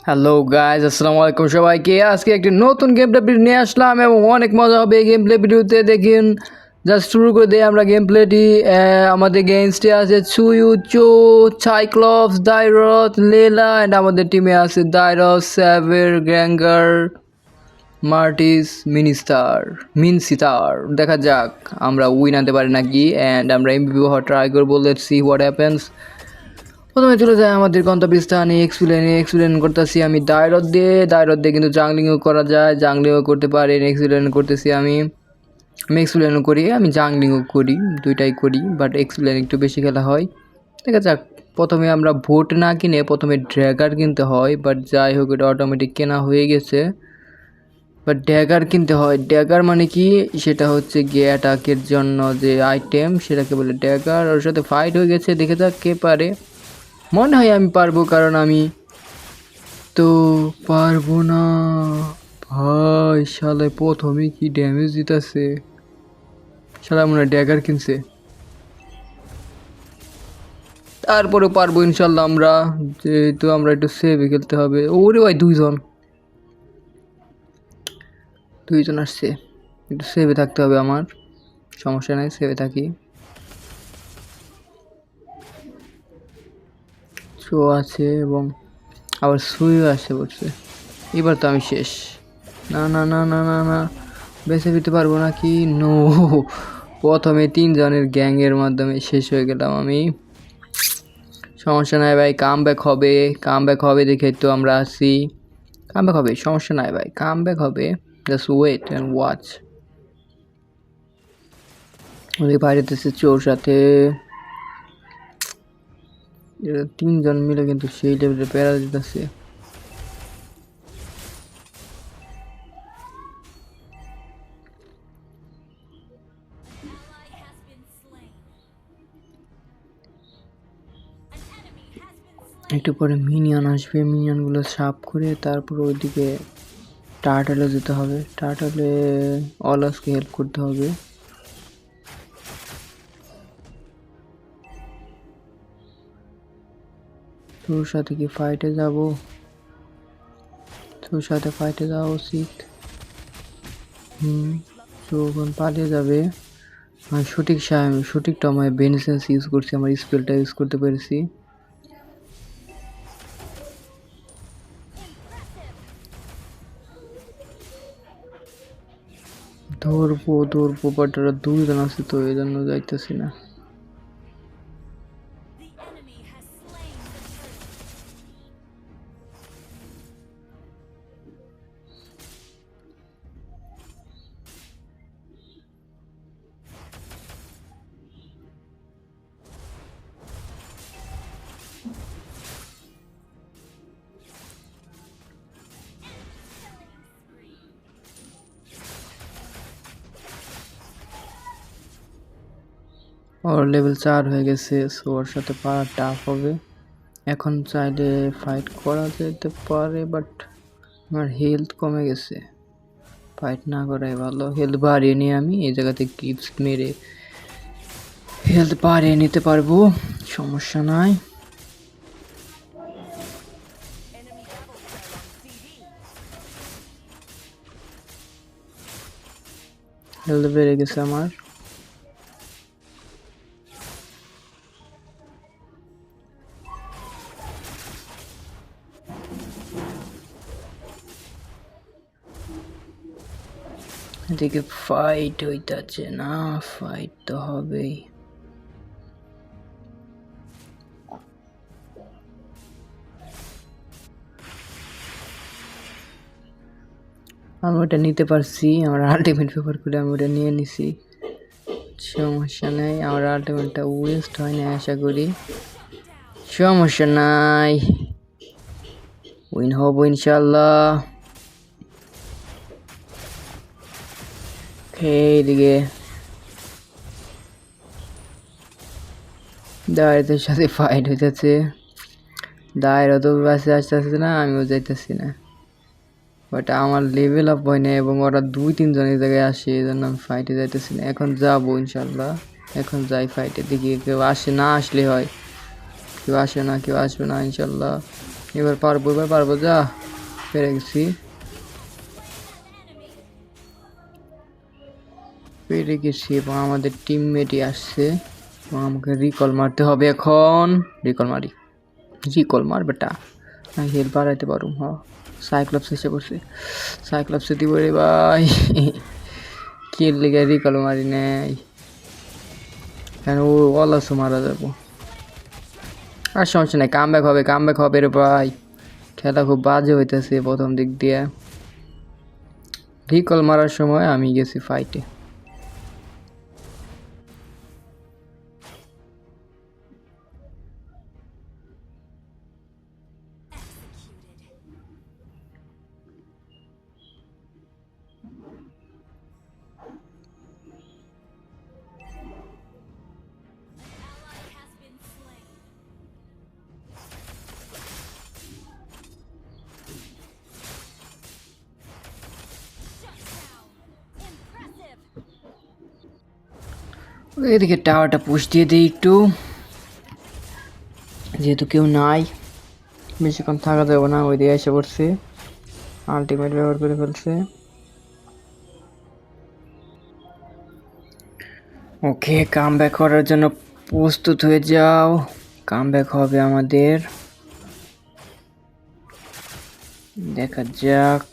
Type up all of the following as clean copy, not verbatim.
Hello guys, আসসালামু আলাইকুম সবাইকে। আজকে একটি নতুন গেম প্লে ভিডিও নিয়ে আসলাম এবং অনেক মজা হবে এই গেম প্লে ভিডিওতে। দেখুন, জাস্ট শুরু করে দিই আমরা গেম প্লেটি। আমাদের গেমসটি আছে সুয়ু, চো, সাইক্লপস, দাইরথ, লেলা অ্যান্ড আমাদের টিমে আছে দাইরথ, স্যাভের, গ্র্যাঙ্গার, মার্টিস, মিনসিতার। দেখা যাক আমরা উইন আনতে পারি নাকি, অ্যান্ড আমরা এমবিপি হওয়ার ট্রাই করবো। Let's see what happens. প্রথমে চলে যায় আমাদের গন্তব্যস্থানে এক্সপ্লেন করতেছি আমি দায়রথ দিয়ে কিন্তু জাংলিংও করা যায়, জাংলিংও করতে পারি। এক্সপ্লেন করতেছি আমি এক্সপ্লেনও করি, আমি জাংলিংও করি, দুইটাই করি, বাট এক্সপ্লেন একটু বেশি খেলা হয়। ঠিক আছে, প্রথমে আমরা ভোট না কিনে প্রথমে ড্র্যাগার কিনতে হয়, বাট যাই হোক এটা অটোমেটিক কেনা হয়ে গেছে। বাট ড্যাগার কিনতে হয়। ড্যাগার মানে কি, সেটা হচ্ছে গিয়ে অ্যাটাকের জন্য যে আইটেম, সেটাকে বলে ড্যাগার। ওর সাথে ফাইট হয়ে গেছে, দেখে যাক কে পারে। মনে হয় আমি পারবো, কারণ আমি তো পারবো না ভাই। শালা প্রথমে কি ড্যামেজ দিতেছে, শালা মনে হয় ড্যাগার কিনছে। তারপরে পারবো ইনশাল্লাহ আমরা, যেহেতু আমরা একটু সেভে খেলতে হবে। ওরে ভাই দুইজন আসছে, একটু সেভে থাকতে হবে আমার। সমস্যা নাই, সেভে থাকি। শো আছে এবং আবার সুইও আসছে পড়ছে। এবার তো আমি শেষ। না না না না না না, বেঁচে ফিরতে পারবো নাকি? নো, প্রথমে 3 জনের গ্যাংয়ের মাধ্যমে শেষ হয়ে গেলাম আমি। সমস্যা নাই ভাই, কাম ব্যাক হবে দেখে তো আমরা আসি। কাম ব্যাক হবে, সমস্যা নাই ভাই, কাম ব্যাক হবে। Just wait and watch. ওদের বাইরেতেছে চোর সাথে 3 জন মিলে, কিন্তু সেই লেভেলে প্যারা দিতেছে। একটু পরে মিনিয়ন আসবে, মিনিয়নগুলো সাফ করে তারপর ওইদিকে টার্টলে যেতে হবে। টার্টলে অলাসকে হেল্প করতে হবে। তোর সাথে কি ফাইটে যাব? তোর সাথে ফাইটে যাওয়া উচিত। যখন পালিয়ে যাবে। আমি সঠিক সময় বেনিসেন্স ইউজ করছি, আমার স্পেলটা ইউজ করতে পেরেছি। ধরবো বাট ওরা 2 জন আছে, তো এই জন্য যাইতেছি না। ওর লেভেল 4 হয়ে গেছে, সো ওর সাথে পারা টাফ হবে। এখন চাইলে ফাইট করা যেতে পারে, বাট আমার হেলথ কমে গেছে। ফাইট না করাই ভালো। হেলথ বাড়িয়ে নিয়ে আমি এই জায়গাতে ক্লিপস মেরে হেলথ বাড়িয়ে নিতে পারবো, সমস্যা নাই। হেলথ বেড়ে গেছে আমার। এদিকে ফাইট হইতাছে না, ফাইট তো হবেই। আমি ওটা নিতে পারছি, আমার আলটিমেট ব্যবহার করে আমি ওটা নিয়ে নিছি, সমস্যা নেই। আমার আলটিমেটটা ওয়েস্ট হয় না আশা করি, সমস্যা নাই, উইন হব ইনশাল্লাহ। এইদিকে দায়েরদের সাথে ফাইট হইতেছে। দায়েরও তো বাসে আসতেছে না, আমিও যাইতেছি না, বাট আমার লেভেল আপ হয় না এবং ওরা 2-3 জনের জায়গায় আসে, এই জন্য আমি ফাইটে যাইতেছি না। এখন যাবো ইনশাল্লাহ, এখন যাই ফাইটে, দেখি কেউ আসে, না আসলে হয়। কেউ আসবে না ইনশাল্লাহ। এবার পারবো যা পেরে গেছি এবং আমাদের টিমমেটই আসছে এবং আমাকে রিকল মারতে হবে এখন রিকল মার বেটা আমি হেল বাড়াইতে পারো হ্যাঁ সাইক্লপস এসে করছে সাইক্লপসে দিব রে ভাই কিল লেগে রিকল মারি নেই কেন ও অলসও মারা যাবো আর সমস্যা নেই কাম ব্যাক হবে রে ভাই খেলা খুব বাজে হইতেছে প্রথম দিক দিয়ে রিকল মারার সময় আমি গেছি ফাইটে এদিকে টাওয়ারটা পুশ দিয়ে দিই একটু যেহেতু কেউ নাই বেশিক্ষণ থাকা যাবে না ওই দিকে এসে পড়ছে আলটিমেট ব্যবহার করে ফেলছে ওকে কাম ব্যাক করার জন্য প্রস্তুত হয়ে যাও কাম ব্যাক হবে আমাদের দেখা যাক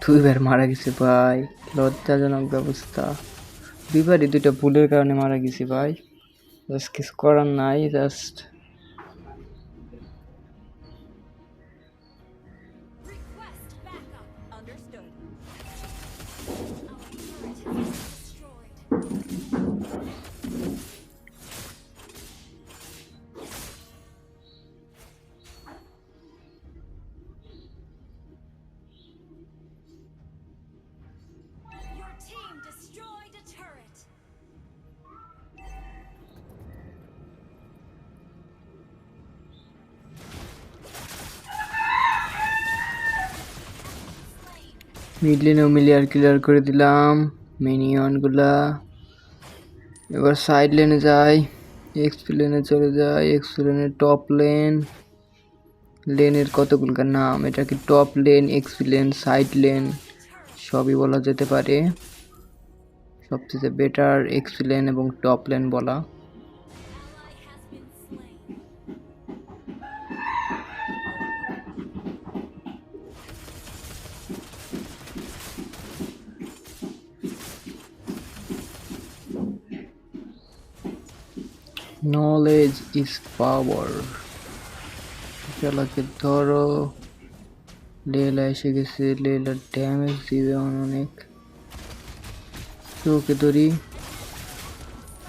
দুইবার মারা গেছে ভাই লজ্জাজনক ব্যবস্থা দুইবারই দুইটা ভুলের কারণে মারা গেছি ভাই জাস্ট কিছু করার নাই জাস্ট মিড লেনেও মিলিয়ার ক্লিয়ার করে দিলাম মিনিয়নগুলা এবার সাইড লেনে যাই এক্সপি লেনে চলে যাই এক্সপি লেনের টপ লেনের কতগুলো নাম এটা কি top lane XP lane side lane সবই বলা যেতে পারে সবচেয়ে বেটার এক্সপি লেন এবং টপ লেন বলা নলেজ ইজ পাওয়ার খেলাকে ধরো লেলা এসে গেছে লেলার ড্যামেজ দিবে অনেক ওকে ধরি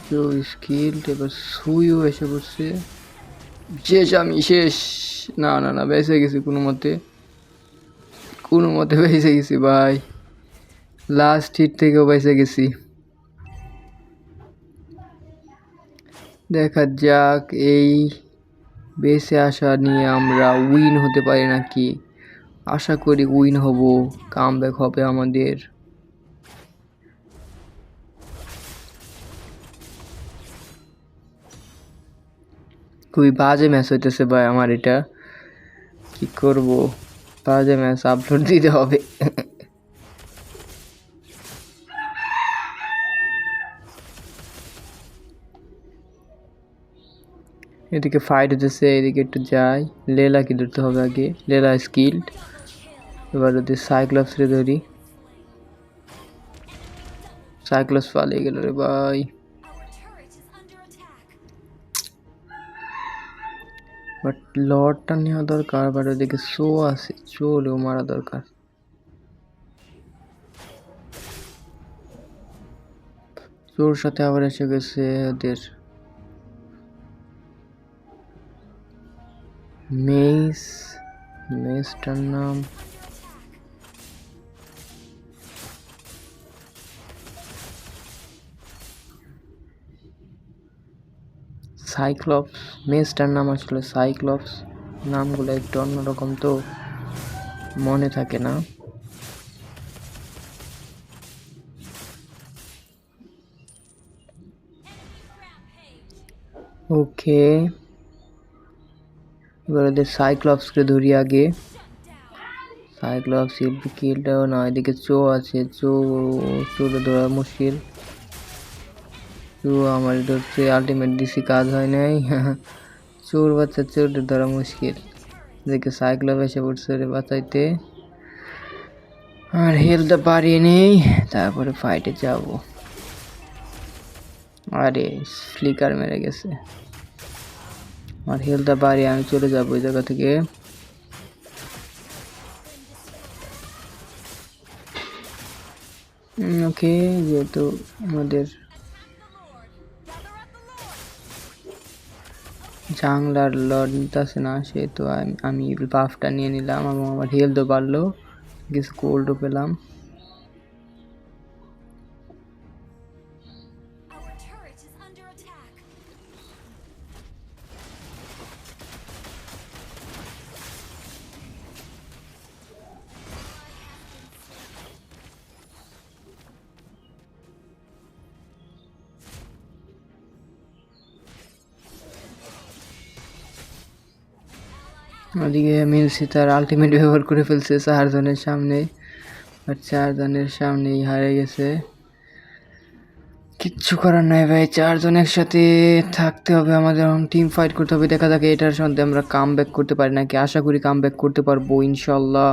কেউ স্কিল এবার সুইও এসে পড়ছে আমি শেষ না বেঁচে গেছি কোনো মতে বেঁচে গেছি ভাই লাস্ট হিট থেকেও বেঁচে গেছি দেখা যাক এই বেঁচে আসা নিয়ে আমরা উইন হতে পারি নাকি আশা করি উইন হব কামব্যাক হবে আমাদের খুবই বাজে ম্যাচ হইতেছে ভাই আমার এটা কি করব বাজে ম্যাচ আপলোড দিতে হবে এদিকে ফাইট হতেছে এদিকে একটু যাই লেলা কি ধরতে হবে আগে লেলা স্কিল্ড এবার যদি সাইক্লপস রে ধরি সাইক্লপস পালিয়ে গেল রে ভাই বাট লর্ডটা নেওয়া দরকার বাট ওদিকে শো আছে চলেও মারা দরকার চোর সাথে আবার এসে গেছে ওদের মেসটার নাম সাইক্লপস মেসটার নাম আসলে সাইক্লপস নামগুলো একটু অন্যরকম তো মনে থাকে না ওকে এবার ওদের সাইক্লপসকে ধরি আগে। সাইক্লপস কিলটাও না, এদিকে চো আছে, চোরে ধরা মুশকিল। চো আমার ধরছে, আলটিমেট দিছি, কাজ হয় নাই। চোর বাচ্চা, চোরদের ধরা মুশকিল। এদিকে সাইক্লপ এসে পড়ছে রে বাঁচাইতে। আর হেলথটা বাড়িয়ে নেই, তারপরে ফাইটে যাব। আরে ফ্লিকার মেরে গেছে। আর হেলথটা বাড়িয়ে আমি চলে যাবো ওই জায়গা থেকে। ওকে, যেহেতু আমাদের জাংলার লর্ড নিতেছে না, সেহেতু আমি বাফটা নিয়ে নিলাম এবং আমার হেলথও বাড়লো, কিছু গোল্ডও পেলাম। ওদিকে মিলসি তার আলটিমেট ব্যবহার করে ফেলছে 4 জনের সামনে, আর 4 জনের সামনেই হারে গেছে। কিচ্ছু করার নাই ভাই, 4 জন একসাথে থাকতে হবে আমাদের, টিম ফাইট করতে হবে। দেখা যাক এটার সাথে আমরা কাম ব্যাক করতে পারি নাকি। আশা করি কাম ব্যাক করতে পারবো ইনশাল্লাহ।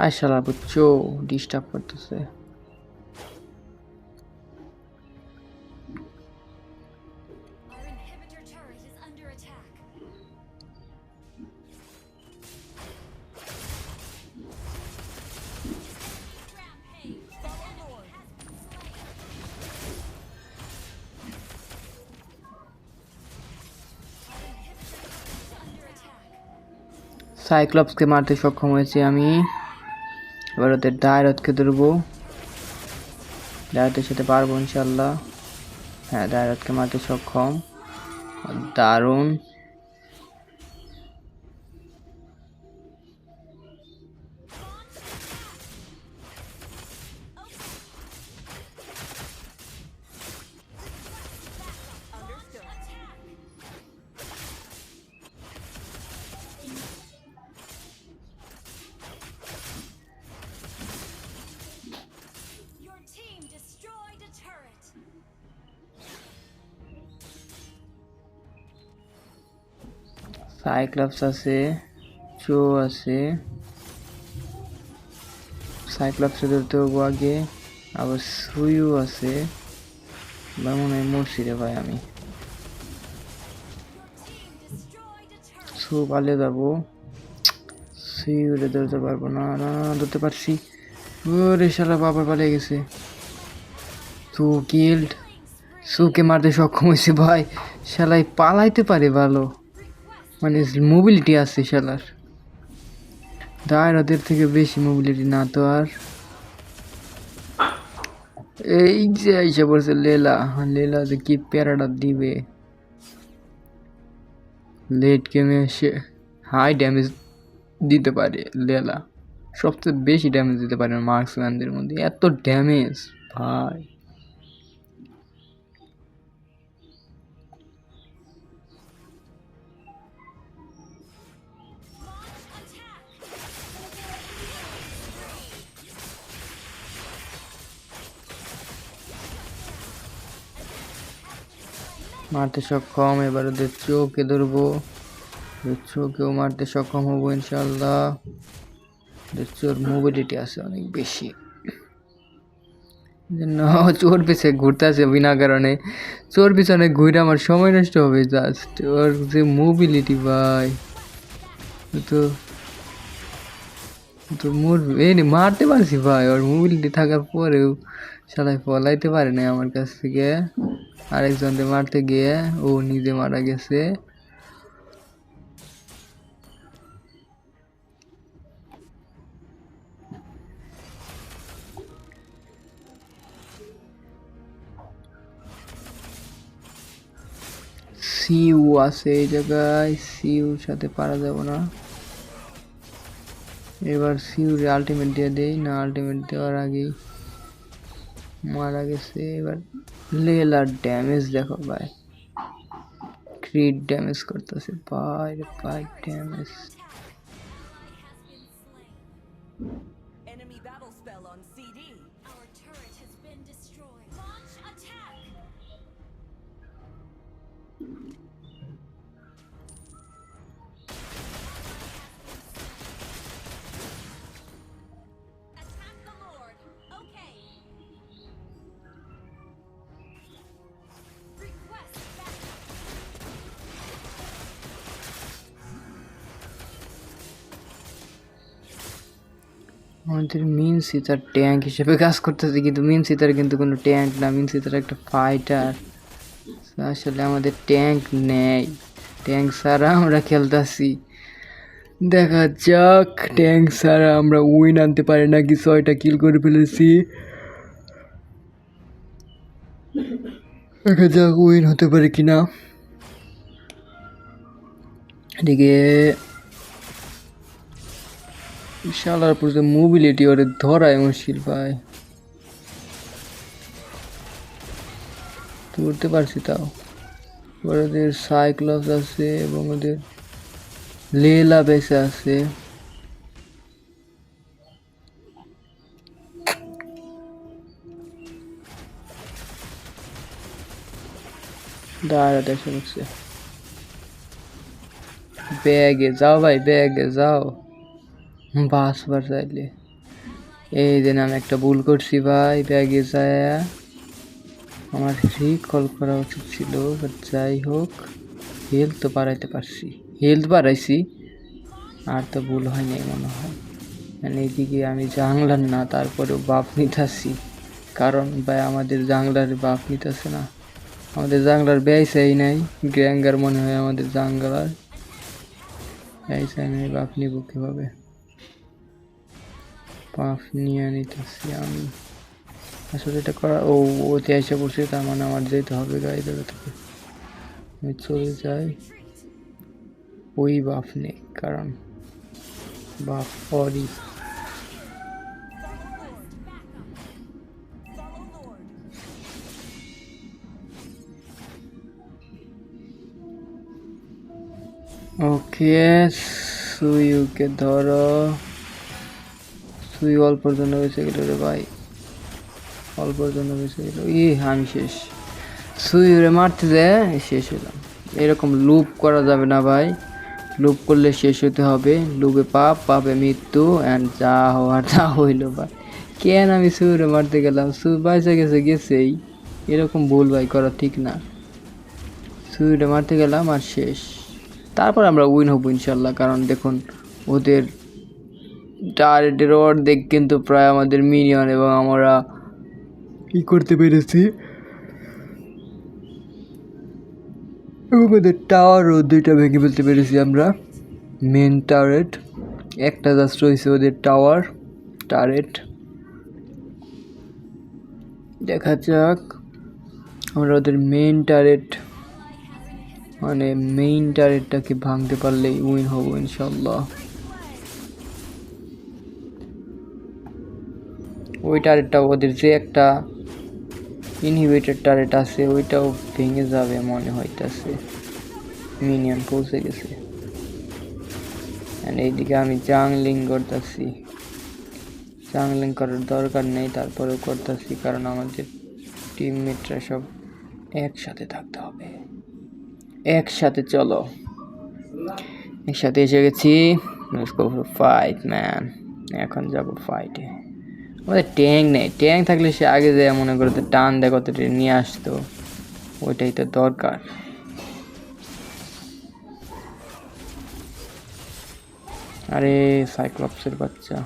আশালা বুঝছো, ডিস্টার্ব করতেছে। সাইক্লপসকে মারতে সক্ষম হয়েছি আমি। এবার ওদের দায়রথকে ধরবো, দায়রথের সাথে পারবো ইনশাল্লাহ। হ্যাঁ, দায়রথকে মারতে সক্ষম, দারুণ। সাইক্লপস আছে, চো আছে, সাইক্লপসে ধরতে হবো আগে। আবার সুইও আছে, বা মনে হয় মরছি রে ভাই আমি। সু পালে যাবো, সুইউরে ধরতে পারবো না, না ধরতে পারছি। ওরে শালা বাবার পালিয়ে গেছে। সু কিল্ড, সুকে মারতে সক্ষম হয়েছে ভাই। শালাই পালাইতে পারে ভালো, মানে মোবিলিটি আছে শালার। দায়রাদের থেকে বেশি মোবিলিটি না তো আর। এই যে আইসা পড়ছে লেলা, লেলা যে কি প্যারাটা দিবে। লেট গেমে এসে হাই ড্যামেজ দিতে পারে লেলা, সবচেয়ে বেশি ড্যামেজ দিতে পারে মার্কসম্যানদের মধ্যে। এত ড্যামেজ ভাই। মারতে সক্ষম, এবার ওদের চোখে ধরবো, চোখেও মারতে সক্ষম হবো ইনশাল্লাহ। চোর মোবিলিটি আছে অনেক বেশি, চোর পিছে ঘুরতে আছে বিনা কারণে। চোর পিছনে ঘুরে আমার সময় নষ্ট হবে জাস্ট। ওর যে মোবিলিটি ভাই, তো তো মারতে পারছি ভাই, ওর মোবিলিটি থাকার পরেও সবাই পলাইতে পারে না আমার কাছ থেকে। আরেকজনকে মারতে গিয়ে ও নিজে মারা গেছে। সিউ আছে এই জায়গায়, সিউর সাথে পারা যাব না। এবার সিউর আলটিমেট দিয়ে দেই না, আলটিমেট দেওয়ার আগেই মারা গেছে। এবার লেলার ড্যামেজ দেখো ভাই, ক্রিট ড্যামেজ করতেছে, বাইরে 5 damage. Enemy battle spell on CD. Our turret has been destroyed. Launch attack! Attack the Lord. Okay. Request backup. আমাদের মিন সিতার ট্যাঙ্ক হিসেবে কাজ করতেছে, কিন্তু মিন সিতার কিন্তু কোনো ট্যাঙ্ক না, মিন সিতার একটা ফাইটার। আসলে আমাদের ট্যাঙ্ক নেই, ট্যাঙ্ক ছাড়া আমরা খেলতেছি। দেখা যাক ট্যাঙ্ক ছাড়া আমরা উইন আনতে পারি নাকি। 6টা কিল করে ফেলেছি, দেখা যাক উইন হতে পারে কিনা। এদিকে শালার পুরো মোবিলিটি ওরে ধরাই মুশকিল ভাই, ধরতে পারছি তাও। ওদের সাইক্লস আছে এবং ওদের লেলা বেসে আছে। দাঁড়া দেখে হচ্ছে ব্যাগে যাও ভাই, ব্যাগে যাও, বাসবার চাইলে। এই যে আমি একটা ভুল করছি ভাই, ব্যাগে যায় আমার রিকল করা উচিত ছিল, বাট যাই হোক হেলথ তো বাড়াইতে পারছি, হেলথ বাড়াইছি, আর তো ভুল হয়নি মনে হয়। মানে এইদিকে আমি জাংলার না, তারপরেও বাপ নিতেছি, কারণ ভাই আমাদের জাংলার বাপ নিতেছে না, আমাদের জাংলার ব্যয় চাই নাই। গ্র্যাঙ্গার মনে হয় আমাদের জাংলার ব্যয় চাই নাই, বাপ নিব কীভাবে? বাপ নিয়ে নিতেছি আমি। আসলে এটা করা, ওতে এসে পড়ছে, তার মানে আমার যেতে হবে গাড়ি ধরে থেকে। আমি চলে যাই, ওই বাপ নেই, কারণ বাপ পরই। Follow Lord. ওকে, সুইকে ধরো। সুই অল্পর জন্য বেঁচে গেল রে ভাই, অল্পর জন্য বেঁচে গেল। আমি শেষ, সুই ওরে মারতে যায় শেষ হলাম। এরকম লুপ করা যাবে না ভাই, লুপ করলে শেষ হতে হবে। লুপে পাপ, পাপে মৃত্যু, অ্যান্ড যা হওয়ার তা হইল ভাই। কেন আমি সুইরে মারতে গেলাম? সুই বাইসা গেছে, গেছেই, এরকম ভুল ভাই করা ঠিক না। সুইরে মারতে গেলাম আর শেষ। তারপর আমরা উইন হবো ইনশাল্লাহ, কারণ দেখুন ওদের টার্গেটের অর্ধেক কিন্তু প্রায় আমাদের মিনিয়ন, এবং আমরা কি করতে পেরেছি, এবং ওদের টাওয়ারও 2টা ভেঙে ফেলতে পেরেছি আমরা। মেন টাওয়ারেট একটা জাস্ট রয়েছে, ওদের টাওয়ারেট। দেখা যাক আমরা ওদের মেইন টাওয়ারেট, মানে মেইন টাওয়ারেটটাকে ভাঙতে পারলেই উইন হবো ইনশাল্লাহ। ওই টাওয়ারেটটা, ওদের যে একটা ইনহিবিটর টাওয়ারেট আছে, ওইটাও ভেঙে যাবে মনে হইতেছে। মিনিয়ন পৌঁছে গেছে, এইদিকে আমি জাংলিং করতেছি। জাংলিং করার দরকার নেই, তারপরেও করতেছি, কারণ আমাদের টিমমেটরা সব একসাথে থাকতে হবে। একসাথে চলো, একসাথে এসে গেছি। Let's go for fight man. এখন যাব ফাইটে। আমাদের ট্যাঙ্ক নেই, ট্যাঙ্ক থাকলে সে আগে যায় মনে করতে টান দেয় কতটা নিয়ে আসতো, ওইটাই তো দরকার। আরে সাইক্লপসের বাচ্চা,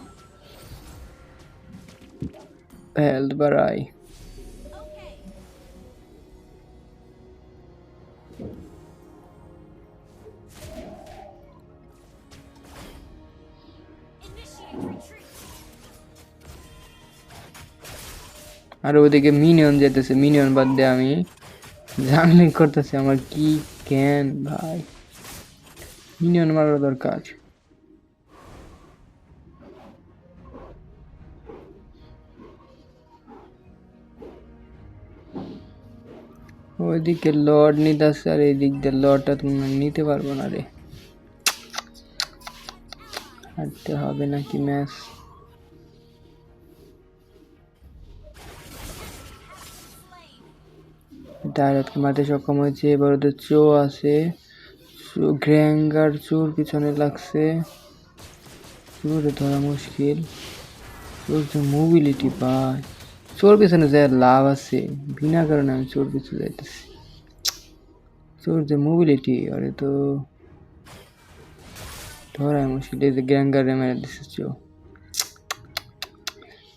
হেলথ বাড়াই। আর ওদিকে মিনিয়ন যেতেছে, মিনিয়ন বাদ দিয়ে আমি জাংলিং করতেছি। আমার কি কেন ভাই, মিনিয়ন মারার দরকার। ওইদিকে লর্ড নিতে আসছে আর এই দিক দিয়ে লর্ডটা তুমি নিতে পারবো না রে। হারতে হবে নাকি ম্যাচ? ডাইরেক্ট মারতে সক্ষম হয়েছে। এবার ওদের চো আছে, গ্র্যাঙ্গার চোর পিছনে লাগছে। চোরে ধরা মুশকিল। চোর যে মোবিলিটি পায়, চোর পিছনে যে লাভ আছে, বিনা কারণে আমি চোর পিছনে যাইতেছি। চোর যে মোবিলিটি, আরে তো ধরাই মুশকিল। এই যে গ্যাঙ্গারে মেরে দিচ্ছে চোর।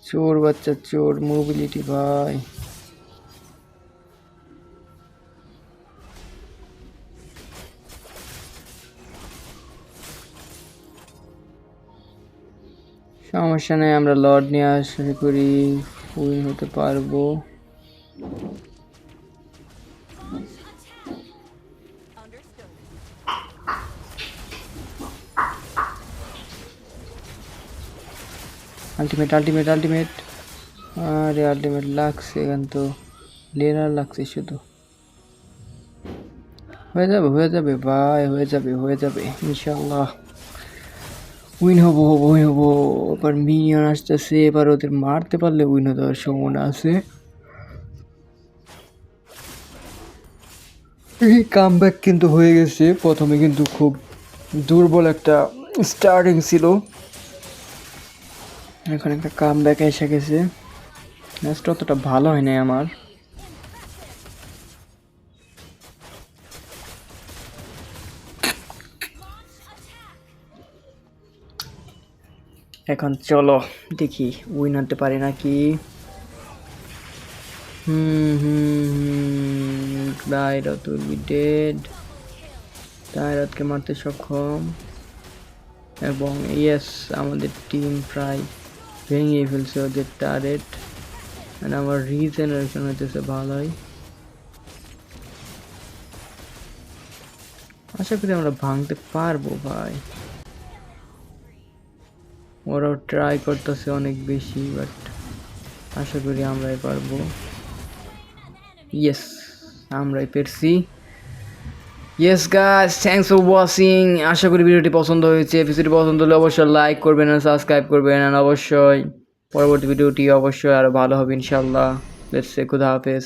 চোর বাচ্চা চোর, মোবিলিটি ভাই। সমস্যা নেই, আমরা লর্ড নিয়ে আশা করি উইন হতে পারবো। Understood. আলটিমেট আলটিমেট আলটিমেট, আরে আলটিমেট লাগছে এখান তো লেনার লাগছে শুধু। হয়ে যাবে ভাই, হয়ে যাবে ইনশাল্লাহ। উইন হবো উইন হবো। এবার মিনিয়ন আসতেছে, এবার ওদের মারতে পারলে উইন হতে হওয়ার সম্ভাবনা আছে। এই কামব্যাক কিন্তু হয়ে গেছে। প্রথমে কিন্তু খুব দুর্বল একটা স্টার্টিং ছিল, এখন একটা কামব্যাক এসে গেছে। ম্যাচটা অতটা ভালো হয় নাই আমার। এখন চলো দেখি উইন হতে পারে নাকি। দায়রত উইল বি ডেড। দায়রতকে মারতে সক্ষম এবং ইয়েস, আমাদের টিম প্রায় ভেঙে ফেলছে ওদের টার্গেট। আমার রিজেনারেশন হইতেছে ভালোই। আশা করি আমরা ভাঙতে পারবো ভাই। ওরাও ট্রাই করতেছে অনেক বেশি, বাট আশা করি আমরাই পারবো। ইয়েস, আমরাই পেরেছি। Yes guys, thanks for watching. আশা করি ভিডিওটি পছন্দ হয়েছে। ভিডিওটি পছন্দ হলে অবশ্যই লাইক করবেন আর সাবস্ক্রাইব করবেন, আর অবশ্যই পরবর্তী ভিডিওটি অবশ্যই আরও ভালো হবে ইনশাল্লাহ। লেটস সে খুদা হাফেজ।